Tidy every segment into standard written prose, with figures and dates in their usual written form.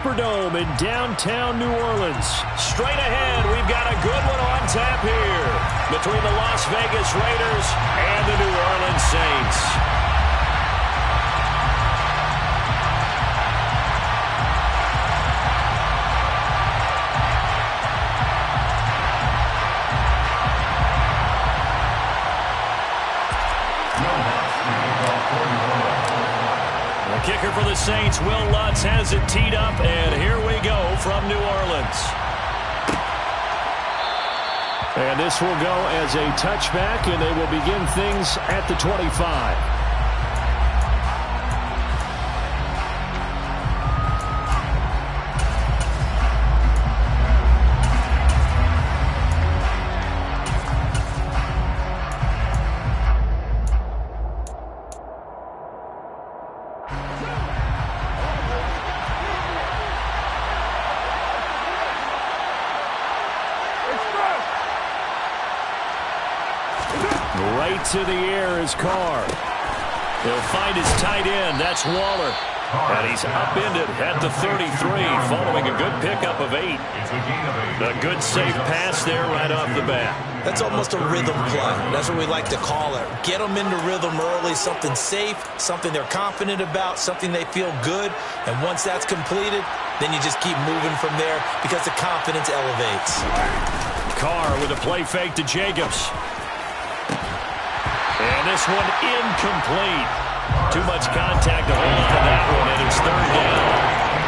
Superdome in downtown New Orleans. Straight ahead, we've got a good one on tap here between the Las Vegas Raiders and the New Orleans Saints. The kicker for the Saints, Will Lutz, has it teed up, and here we go from New Orleans. And this will go as a touchback, and they will begin things at the 25. Right to the air is Carr. He'll find his tight end. That's Waller. And he's upended at the 33 following a good pickup of 8. A good safe pass there right off the bat. That's almost a rhythm play. That's what we like to call it. Get them into rhythm early, something safe, something they're confident about, something they feel good. And once that's completed, then you just keep moving from there because the confidence elevates. Carr with a play fake to Jacobs. And this one incomplete. Too much contact to hold on to that one, and it's third down.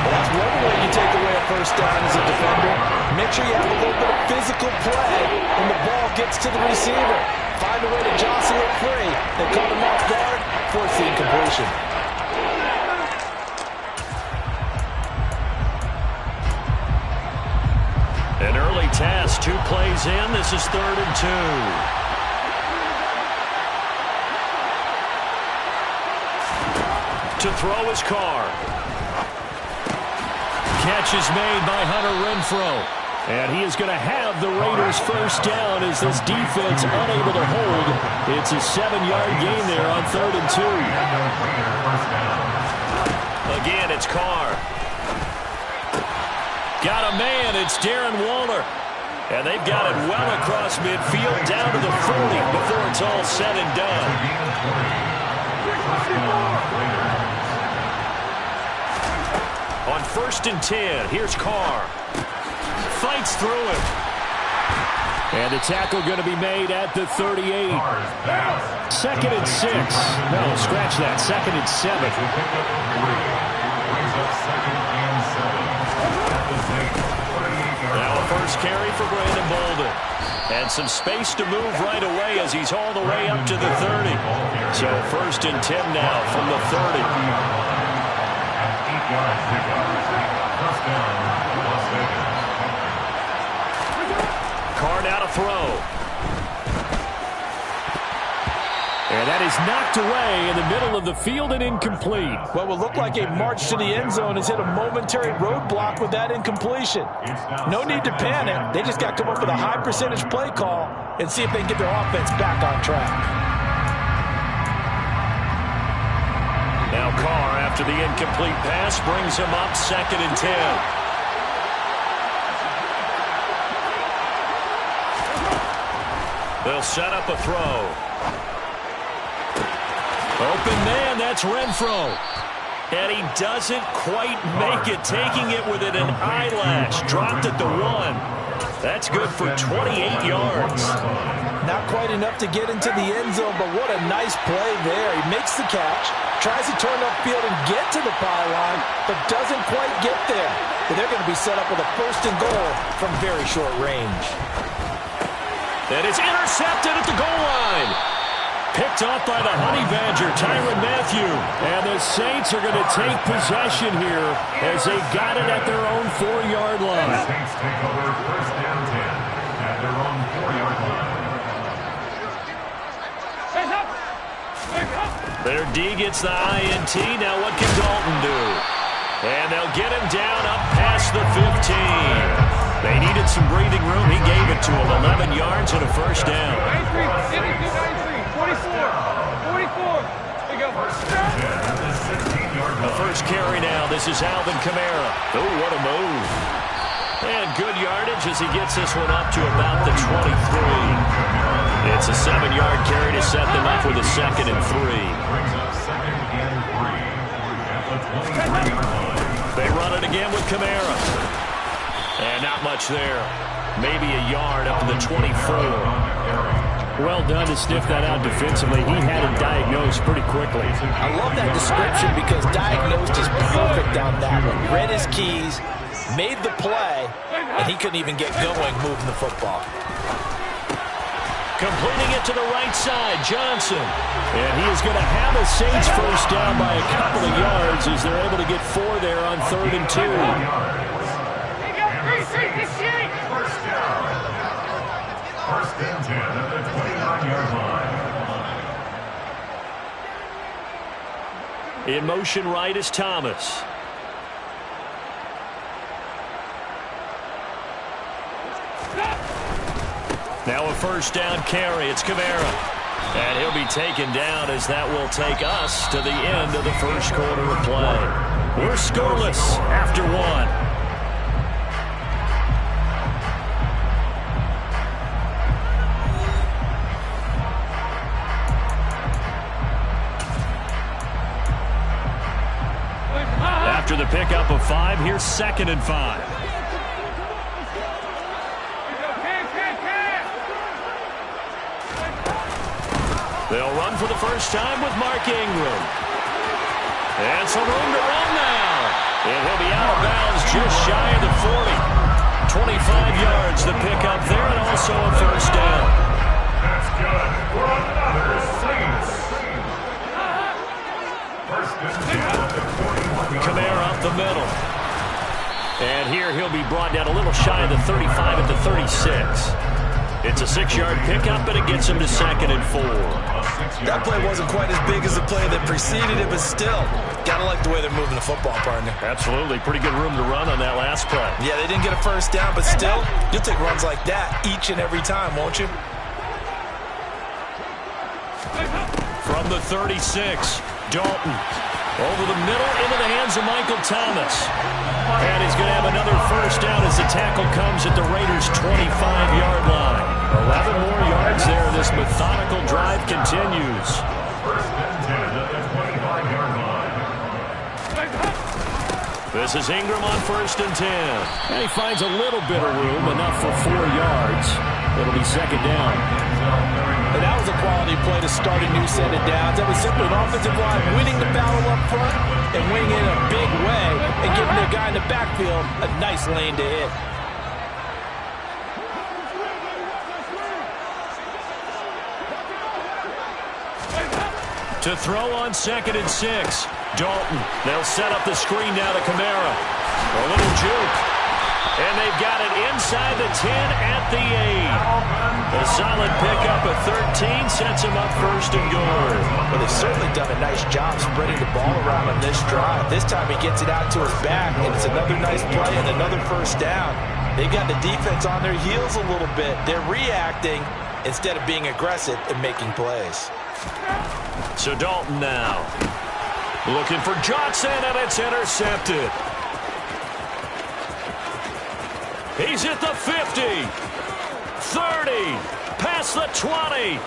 Well, that's one way you take away a first down as a defender. Make sure you have a little bit of physical play when the ball gets to the receiver. Find a way to jostle it free. They caught him off guard, force the incompletion. An early task, 2 plays in. This is 3rd and 2. To throw his Carr. Catch is made by Hunter Renfrow. And he is going to have the Raiders first down as this defense unable to hold. It's a 7-yard gain there on 3rd and 2. Again, it's Carr. Got a man. It's Darren Waller. And they've got it well across midfield down to the 40 before it's all said and done. On 1st and 10, here's Carr. Fights through it. And the tackle going to be made at the 38. 2nd and 6. No, scratch that. 2nd and 7. Now a first carry for Brandon Bolden. And some space to move right away as he's all the way up to the 30. So 1st and 10 now from the 30. Carr now to throw. And that is knocked away in the middle of the field and incomplete. What will look like a march to the end zone has hit a momentary roadblock with that incompletion. No need to panic. They just got to come up with a high percentage play call and see if they can get their offense back on track. Now Carr, after the incomplete pass, brings him up 2nd and 10. They'll set up a throw. Open man, that's Renfrow. And he doesn't quite make it, taking it within an eyelash. Dropped at the 1. That's good for 28 yards. Not quite enough to get into the end zone, but what a nice play there. He makes the catch, tries to turn upfield and get to the pylon, but doesn't quite get there. But they're going to be set up with a 1st and goal from very short range. And it's intercepted at the goal line. Picked off by the Honey Badger, Tyrann Mathieu. And the Saints are going to take possession here as they got it at their own 4-yard line. The Saints take over 1st and 10 at their own 4-yard line. Their D gets the INT. Now what can Dalton do? And they'll get him down up past the 15. They needed some breathing room. He gave it to him. 11 yards and a first down. 44. There you go. First and 10 at the 16-yard A first carry now. This is Alvin Kamara. Oh, what a move. And good yardage as he gets this one up to about the 23. It's a 7-yard carry to set them up with a 2nd and 3. They run it again with Kamara. And not much there. Maybe a yard up to the 24. Well done to sniff that out defensively. He had it diagnosed pretty quickly. I love that description because diagnosed is perfect on that one. Read his keys, made the play, and he couldn't even get going moving the football. Completing it to the right side, Johnson. And he is going to have a Saints first down by a couple of yards as they're able to get 4 there on 3rd and 2. First and 10 at the 29-yard line. In motion right is Thomas. Now a first down carry. It's Kamara. And he'll be taken down as that will take us to the end of the first quarter of play. We're scoreless after 1. After the pickup of 5, here's 2nd and 5. They'll run for the first time with Mark Ingram. And some room to run now. And he'll be out of bounds just shy of the 40. 25 yards the pickup there, and also a first down. That's good for another Saints. First and 10 at the 41-yard line. Kamara up the middle. And here he'll be brought down a little shy of the 35 at the 36. It's a 6-yard pickup, and it gets him to 2nd and 4. That play wasn't quite as big as the play that preceded it, but still, gotta like the way they're moving the football, partner. Absolutely. Pretty good room to run on that last play. Yeah, they didn't get a first down, but still, you'll take runs like that each and every time, won't you? From the 36, Dalton. Over the middle, into the hands of Michael Thomas. And he's going to have another first down as the tackle comes at the Raiders' 25-yard line. 11 more yards there. This methodical drive continues. First and 10 at the 25-yard line. This is Ingram on 1st and 10. And he finds a little bit of room, enough for 4 yards. It'll be 2nd down. And that was a quality play to start a new set of downs. That was simply an offensive line winning the battle up front and winning in a big way and giving their guy in the backfield a nice lane to hit. To throw on 2nd and 6. Dalton. They'll set up the screen now to Kamara. A little juke. And they've got it inside the 10 at the 8. A solid pickup of 13 sets him up 1st and goal. Well, they've certainly done a nice job spreading the ball around on this drive. This time he gets it out to his back, and it's another nice play and another first down. They've got the defense on their heels a little bit. They're reacting instead of being aggressive and making plays. So Dalton now. Looking for Johnson, and it's intercepted. He's at the 50, 30, past the 20.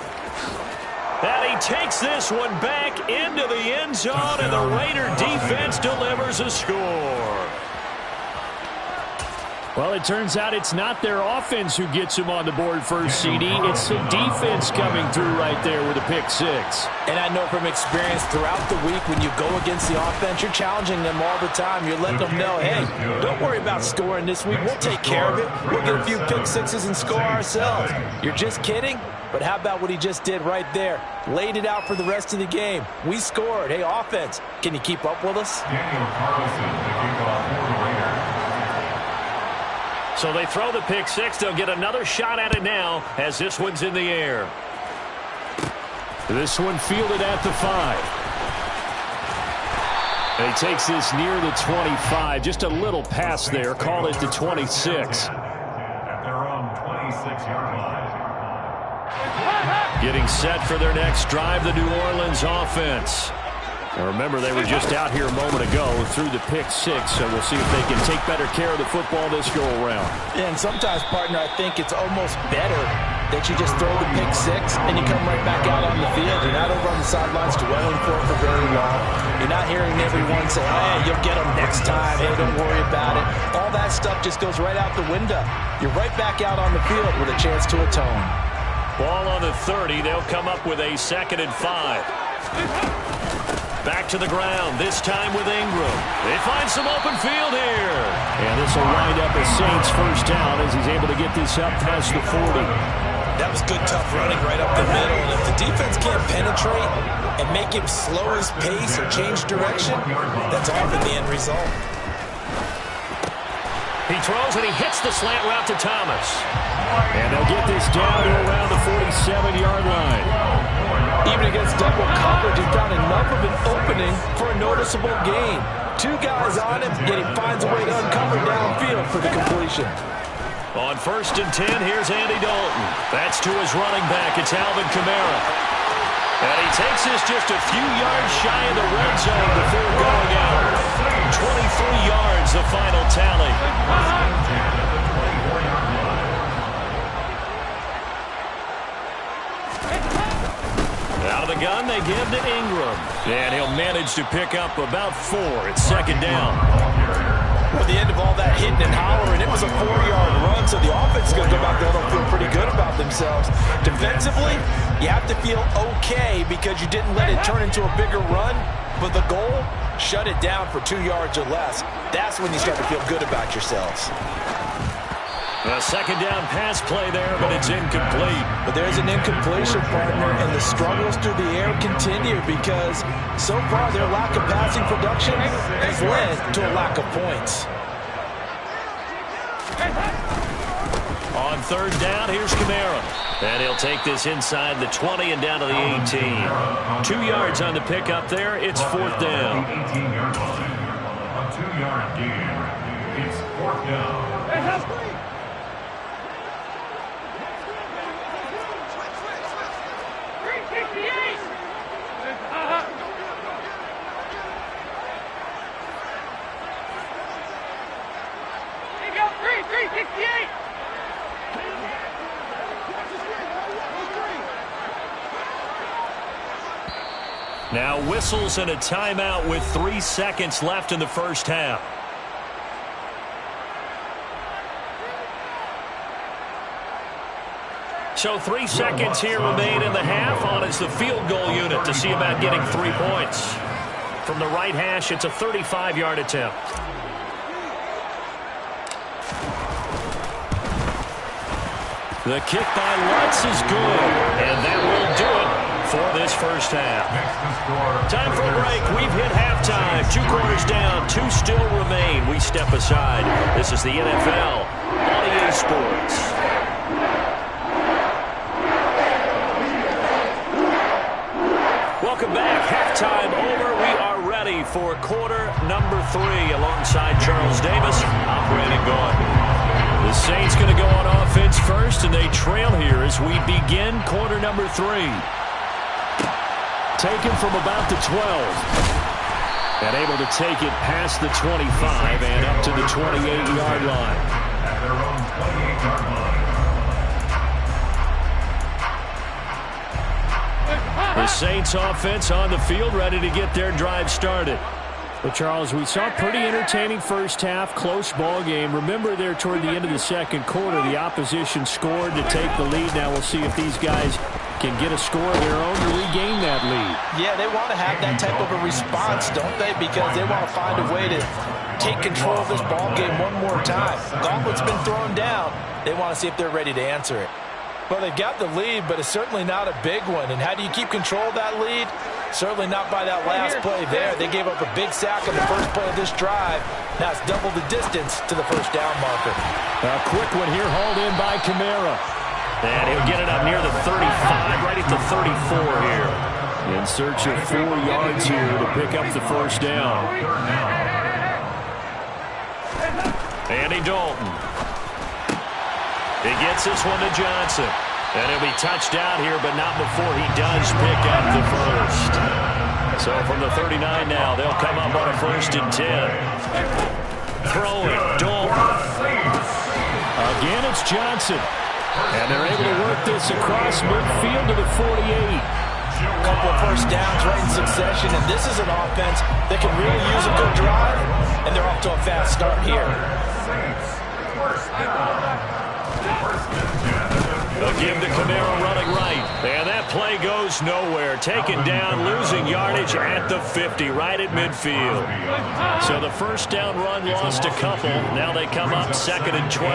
And he takes this one back into the end zone, and the Raider defense delivers a score. Well, it turns out it's not their offense who gets him on the board first, CD. It's the defense coming through right there with a pick 6. And I know from experience throughout the week when you go against the offense, you're challenging them all the time. You're letting them know, hey, don't worry about scoring this week. We'll take care of it. We'll get a few pick 6s and score ourselves. You're just kidding? But how about what he just did right there? Laid it out for the rest of the game. We scored. Hey, offense, can you keep up with us? Daniel Carlson, the kickoff for the Raiders. So they throw the pick 6. They'll get another shot at it now as this one's in the air. This one fielded at the 5. And he takes this near the 25. Just a little pass there. Call it the 26. At their own 26-yard line. Getting set for their next drive, the New Orleans offense. Now remember, they were just out here a moment ago through the pick six, so we'll see if they can take better care of the football this go-around. Yeah, and sometimes, partner, I think it's almost better that you just throw the pick six and you come right back out on the field. You're not over on the sidelines dwelling for very long. You're not hearing everyone say, hey, you'll get them next time. Hey, don't worry about it. All that stuff just goes right out the window. You're right back out on the field with a chance to atone. Ball on the 30. They'll come up with a 2nd and 5. Back to the ground, this time with Ingram. They find some open field here. And this will wind up a Saints first down as he's able to get this up past the 40. That was good, tough running right up the middle. And if the defense can't penetrate and make him slow his pace or change direction, that's often the end result. He throws and he hits the slant route to Thomas. And they'll get this down to around the 47-yard line. Even against double coverage, he found enough of an opening for a noticeable gain. 2 guys on him, yet he finds a way to uncover downfield for the completion. On 1st and 10, here's Andy Dalton. That's to his running back. It's Alvin Kamara. And he takes this just a few yards shy of the red zone before going out. 23 yards, the final tally. Out of the gun, they give to Ingram. And he'll manage to pick up about 4. It's 2nd down. At the end of all that hitting and hollering, it was a 4-yard run, so the offense is going to go back there and feel pretty good about themselves. Defensively, you have to feel okay because you didn't let it turn into a bigger run, but the goal, shut it down for 2 yards or less. That's when you start to feel good about yourselves. A 2nd down pass play there, but it's incomplete. But there's an incompletion, partner, and the struggles through the air continue because so far their lack of passing production has led to a lack of points. On 3rd down, here's Kamara. And he'll take this inside the 20 and down to the 18. 2 yards on the pickup there. It's 4th down. 18-yard line. A 2-yard gain. It's 4th down. Now whistles and a timeout with 3 seconds left in the first half. So 3 seconds here remain in the half. On is the field goal unit to see about getting 3 points. From the right hash, it's a 35-yard attempt. The kick by Lutz is good, and that will do it for this first half. Time for a break. We've hit halftime. 2 quarters down, 2 still remain. We step aside. This is the NFL on EA Sports. Welcome back. Halftime over. We are ready for quarter number 3 alongside Charles Davis. I'm Brandon Gaudin. The Saints going to go on offense first, and they trail here as we begin quarter number 3. Taken from about the 12. And able to take it past the 25 and up to the 28-yard line. At their own 28-yard line. The Saints offense on the field, ready to get their drive started. Well, Charles, we saw a pretty entertaining first half, close ball game. Remember there toward the end of the second quarter, the opposition scored to take the lead. Now we'll see if these guys can get a score of their own to regain that lead. Yeah, they want to have that type of a response, don't they? Because they want to find a way to take control of this ball game one more time. Gauntlet's been thrown down. They want to see if they're ready to answer it. Well, they've got the lead, but it's certainly not a big one. And how do you keep control of that lead? Certainly not by that last play there. They gave up a big sack on the first play of this drive. Now it's double the distance to the first down marker. A quick one here hauled in by Kamara. And he'll get it up near the 35, right at the 34 here. In search of 4 yards here to pick up the first down. Andy Dalton. He gets this one to Johnson. And he'll be touched out here, but not before he does pick up the first. So from the 39 now, they'll come up on a 1st and 10. Throwing, Dalton. Again, it's Johnson. And they're able to work this across midfield to the 48. Couple of first downs right in succession, and this is an offense that can really use a good drive, and they're off to a fast start here. A give to Kamara running right. And that play goes nowhere. Taken down, losing yardage at the 50, right at midfield. So the first down run lost a couple. Now they come up 2nd and 12.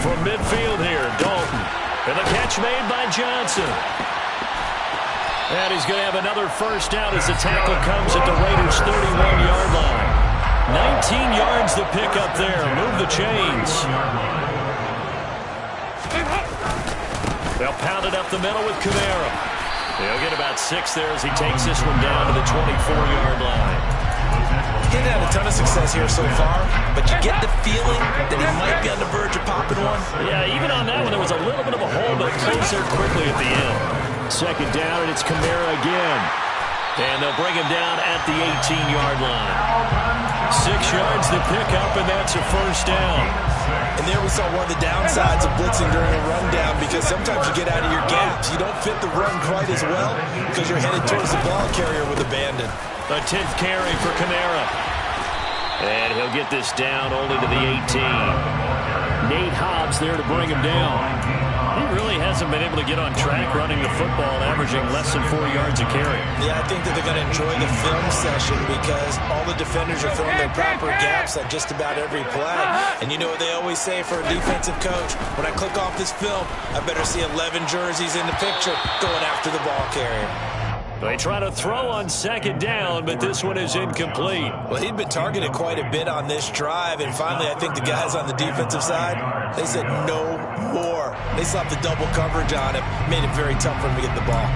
From midfield here, Dalton. And the catch made by Johnson. And he's going to have another first down as the tackle comes at the Raiders' 31-yard line. 19 yards to pick up there. Move the chains. They'll pound it up the middle with Kamara. They'll get about 6 there as he takes this one down to the 24-yard line. He didn't have a ton of success here so far, but you get the feeling that he might be on the verge of popping one. Yeah, even on that one, there was a little bit of a hole, but it closed there quickly at the end. 2nd down, and it's Kamara again. And they'll bring him down at the 18-yard line. 6 yards to pick up, and that's a first down. And there we saw one of the downsides of blitzing during a rundown, because sometimes you get out of your gaps. You don't fit the run quite as well because you're headed towards the ball carrier with abandon. A 10th carry for Kamara. And he'll get this down only to the 18. Nate Hobbs there to bring him down. He really hasn't been able to get on track running the football and averaging less than 4 yards a carry. Yeah, I think that they're going to enjoy the film session because all the defenders are throwing their proper gaps at just about every play. And you know what they always say for a defensive coach? When I click off this film, I better see 11 jerseys in the picture going after the ball carrier. They try to throw on 2nd down, but this one is incomplete. Well, he'd been targeted quite a bit on this drive, and finally I think the guys on the defensive side, they said no more. They slapped the double coverage on him, made it very tough for him to get the ball.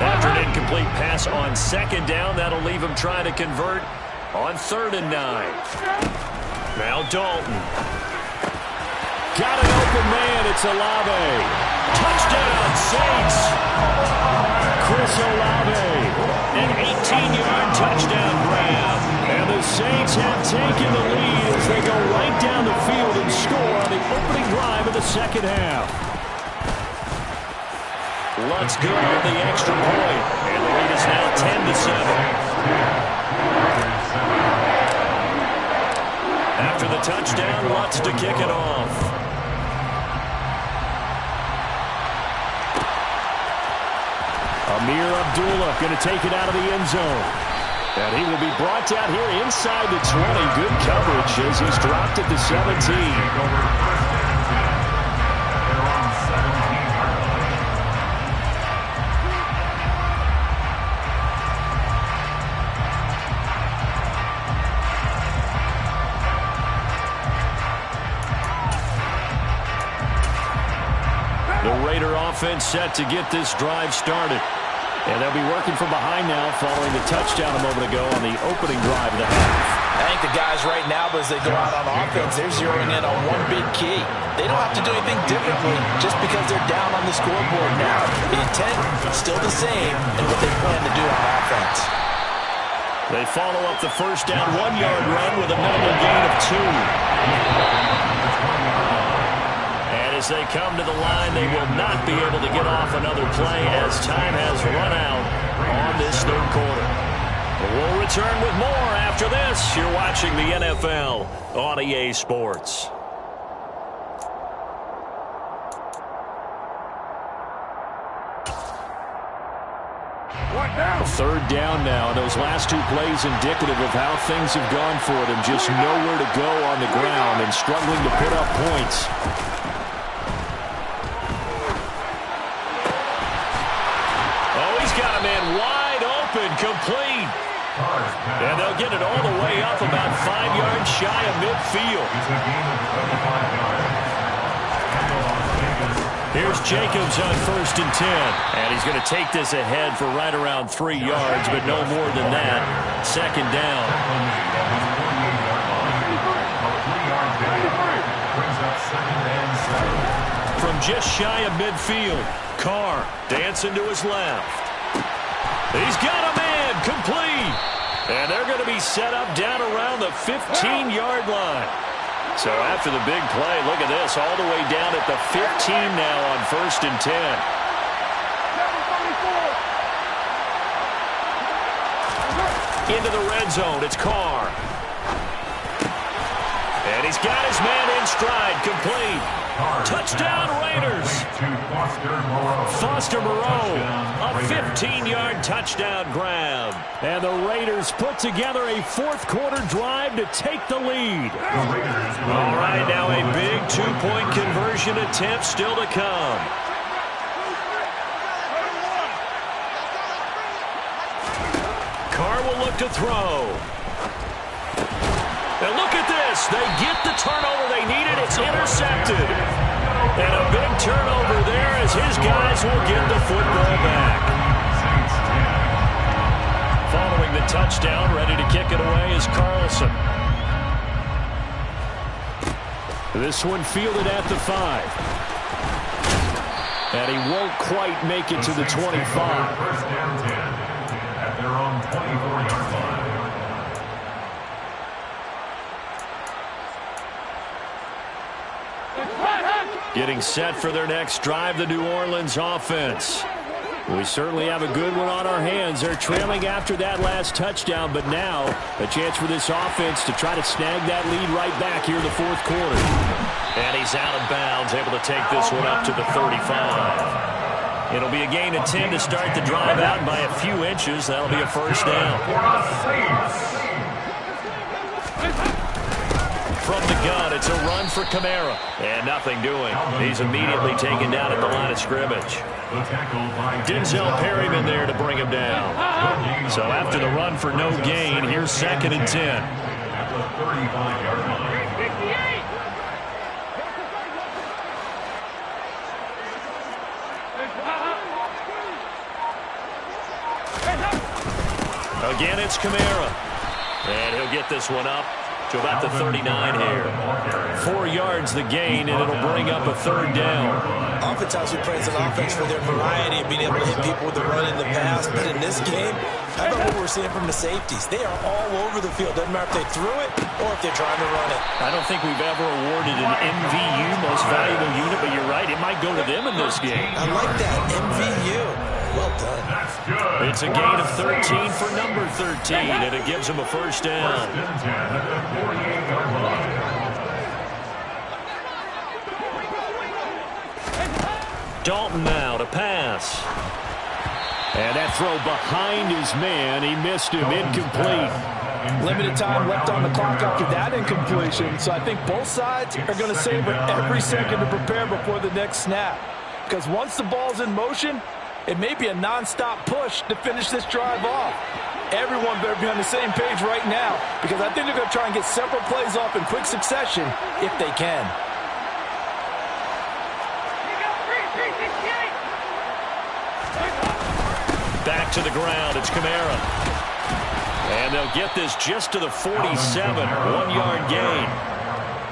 After an incomplete pass on 2nd down, that'll leave him trying to convert on 3rd and 9. Now Dalton. Got an open man. It's Olave. Touchdown, Saints. Chris Olave. An 18-yard touchdown grab. And the Saints have taken the lead as they go right down the field and score on the opening drive of the 2nd half. Let's go on the extra point. And the lead is now 10-7. After the touchdown, Lutz to kick it off. Amir Abdullah going to take it out of the end zone. And he will be brought down here inside the 20. Good coverage as he's dropped at the 17. Offense set to get this drive started. And they'll be working from behind now following the touchdown a moment ago on the opening drive of the half. I think the guys right now, as they go out on offense, they're zeroing in on one big key. They don't have to do anything differently just because they're down on the scoreboard now. The intent is still the same in what they plan to do on offense. They follow up the first down 1-yard run with a minimal gain of 2. As they come to the line, they will not be able to get off another play as time has run out on this 3rd quarter. We'll return with more after this. You're watching the NFL on EA Sports. Third down now. Those last 2 plays indicative of how things have gone for them. Just nowhere to go on the ground and struggling to put up points. Complete. And they'll get it all the way up about 5 yards shy of midfield. Here's Jacobs on 1st and 10. And he's going to take this ahead for right around 3 yards, but no more than that. 2nd down. From just shy of midfield, Carr dancing to his left. He's got a man, complete. And they're going to be set up down around the 15-yard line. So after the big play, look at this, all the way down at the 15 now on 1st and 10. Into the red zone, it's Carr. And he's got his man in stride, complete. Touchdown Raiders. Foster Moreau, a 15-yard touchdown grab. And the Raiders put together a 4th-quarter drive to take the lead. All right, now a big 2-point conversion attempt still to come. Carr will look to throw. And look at this. They get the turnover they needed. It's intercepted. And a big turnover there as his guys will get the football back. Following the touchdown, ready to kick it away is Carlson. This one fielded at the 5. And he won't quite make it to the 25. First down 10 at their own 24-yard line. Getting set for their next drive, the New Orleans offense. We certainly have a good one on our hands. They're trailing after that last touchdown, but now a chance for this offense to try to snag that lead right back here in the 4th quarter. And he's out of bounds, able to take this one up to the 35. It'll be a gain of 10 to start the drive out, and by a few inches, that'll be a 1st down. From the gun, it's a run for Kamara. And nothing doing. He's immediately taken down at the line of scrimmage. Denzel Perryman there to bring him down. So after the run for no gain, here's 2nd and 10. At the 35-yard line. Again, it's Kamara. And he'll get this one up to about the 39 here. 4 yards the gain, and it'll bring up a 3rd down. Oftentimes we praise an offense for their variety of being able to hit people with the run in the pass, but in this game, how about what we're seeing from the safeties? They are all over the field. Doesn't matter if they threw it or if they're trying to run it. I don't think we've ever awarded an MVU, most valuable unit, but you're right, it might go to them in this game. I like that, MVU. Well done. It's a gain of 13 for number 13, and it gives him a 1st down. Dalton now to pass. And that throw behind his man. He missed him. Incomplete. Limited time left on the clock after that incompletion, so I think both sides are going to savor every second to prepare before the next snap. Because once the ball's in motion, it may be a non-stop push to finish this drive off. Everyone better be on the same page right now, because I think they're going to try and get several plays off in quick succession if they can. Back to the ground, it's Kamara. And they'll get this just to the 47, 1-yard gain.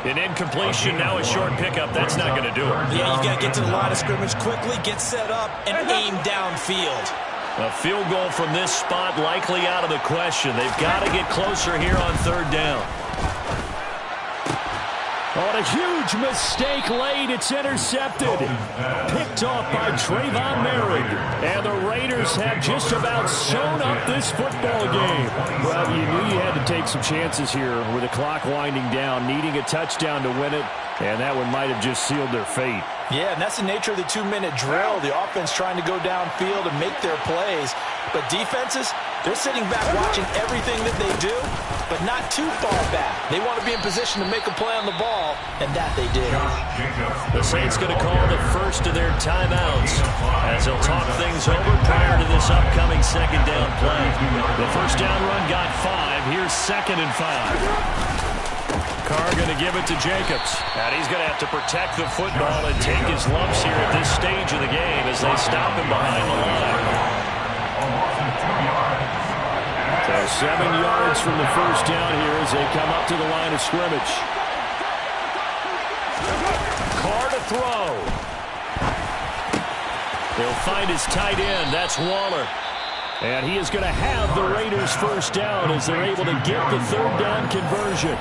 An incompletion, now a short pickup. That's not going to do it. Yeah, you got to get to the line of scrimmage quickly, get set up, and aim downfield. A field goal from this spot likely out of the question. They've got to get closer here on 3rd down. On a huge mistake late, it's intercepted. Picked off by Trayvon Merrick. And the Raiders have just about sewn up this football game. Well, you knew you had to take some chances here with the clock winding down, needing a touchdown to win it. And that one might have just sealed their fate. Yeah, and that's the nature of the 2-minute drill. The offense trying to go downfield and make their plays. But defenses, they're sitting back watching everything that they do, but not too far back. They want to be in position to make a play on the ball, and that they did. The Saints going to call the first of their timeouts as they'll talk things over prior to this upcoming 2nd down play. The 1st down run got 5. Here's 2nd and 5. Carr going to give it to Jacobs. And he's going to have to protect the football and take his lumps here at this stage of the game as they stop him behind the line. So 7 yards from the first down here as they come up to the line of scrimmage. Carr to throw. He'll find his tight end. That's Waller. And he is going to have the Raiders first down as they're able to get the third down conversion.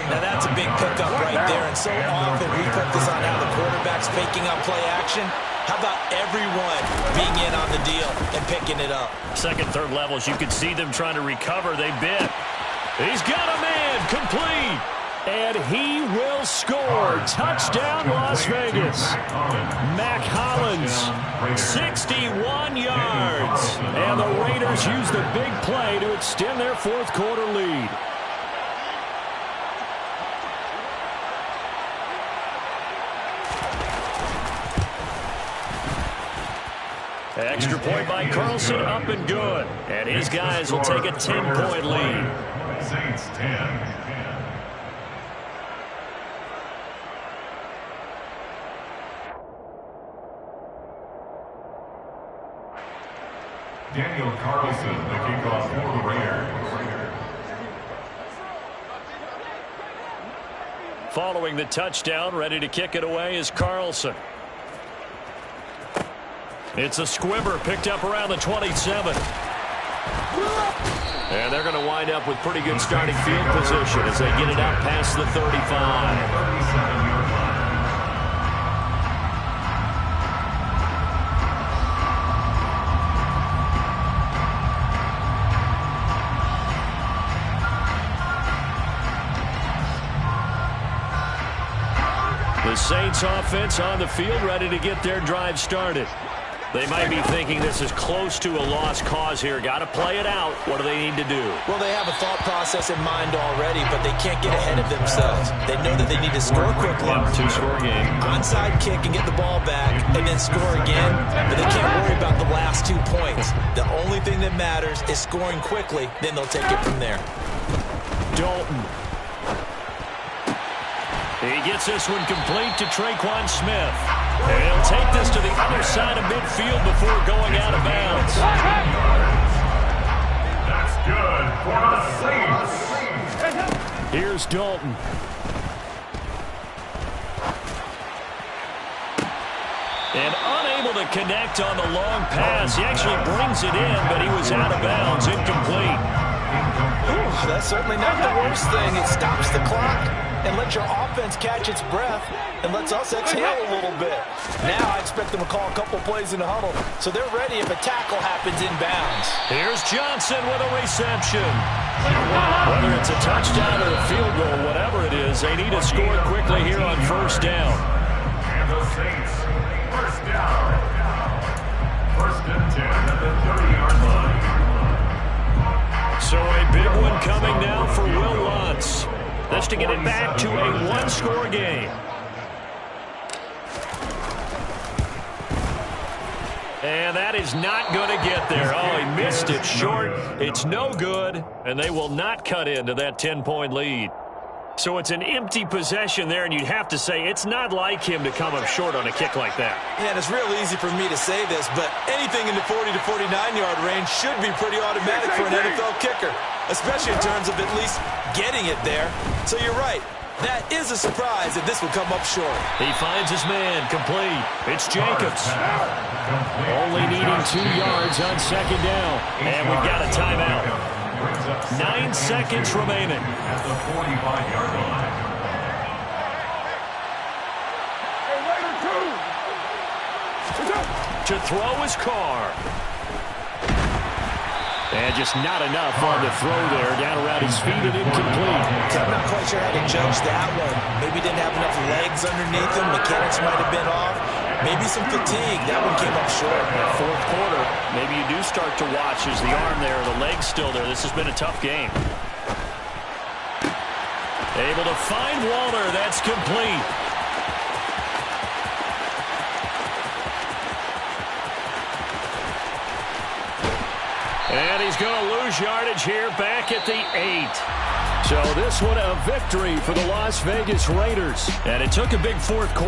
Now that's a big pickup right there, and so often we focus on how the quarterback's faking up play action. How about everyone being in on the deal and picking it up? Second, third levels, you can see them trying to recover. They bit. He's got a man, complete. And he will score. Touchdown, Las Vegas. Mac Hollins, 61 yards. And the Raiders use the big play to extend their fourth quarter lead. Extra point by Carlson, up and good. And his guys will take a 10-point lead. Saints 10. Daniel Carlson, the kickoff for the Raiders. Following the touchdown, ready to kick it away is Carlson. It's a squibber picked up around the 27. And they're going to wind up with pretty good starting field position as they get it out past the 35. The Saints offense on the field ready to get their drive started. They might be thinking this is close to a lost cause here. Got to play it out. What do they need to do? Well, they have a thought process in mind already, but they can't get ahead of themselves. They know that they need to score quickly. Two-score game. Onside kick and get the ball back and then score again, but they can't worry about the last 2 points. The only thing that matters is scoring quickly, then they'll take it from there. Dalton. He gets this one complete to Traquan Smith. And he'll take this to the other side of midfield before going out of bounds. That's good for the Saints. Here's Dalton. And unable to connect on the long pass. He actually brings it in, but he was out of bounds, incomplete. Ooh, that's certainly not the worst thing. It stops the clock and lets your offense catch its breath and lets us exhale a little bit. Now I expect them to call a couple plays in the huddle, so they're ready if a tackle happens inbounds. Here's Johnson with a reception. Whether it's a touchdown or a field goal, whatever it is, they need to score quickly here on first down. And the Saints, first down. First and 10 at the 30-yard line. So a big one coming now for Will Lutz. This to get it back to a one-score game. And that is not going to get there. Oh, he missed it short. It's no good, and they will not cut into that 10-point lead. So it's an empty possession there, and you'd have to say it's not like him to come up short on a kick like that. Yeah, and it's real easy for me to say this, but anything in the 40 to 49-yard range should be pretty automatic for an NFL kicker, especially in terms of at least getting it there. So you're right. That is a surprise that this will come up short. He finds his man, complete. It's Jacobs. Only needing 2 yards on second down. And we've got a timeout. 9 seconds remaining. At the 45-yard line. To throw his Carr. And just not enough on the throw there. Down around his feet and incomplete. I'm not quite sure how to judge that one. Maybe didn't have enough legs underneath him. Mechanics might have been off. Maybe some fatigue. That one came up short. Fourth quarter, maybe you do start to watch as the arm there, the leg's still there. This has been a tough game. Able to find Waller. That's complete. And he's going to lose yardage here back at the 8. So this one a victory for the Las Vegas Raiders. And it took a big fourth quarter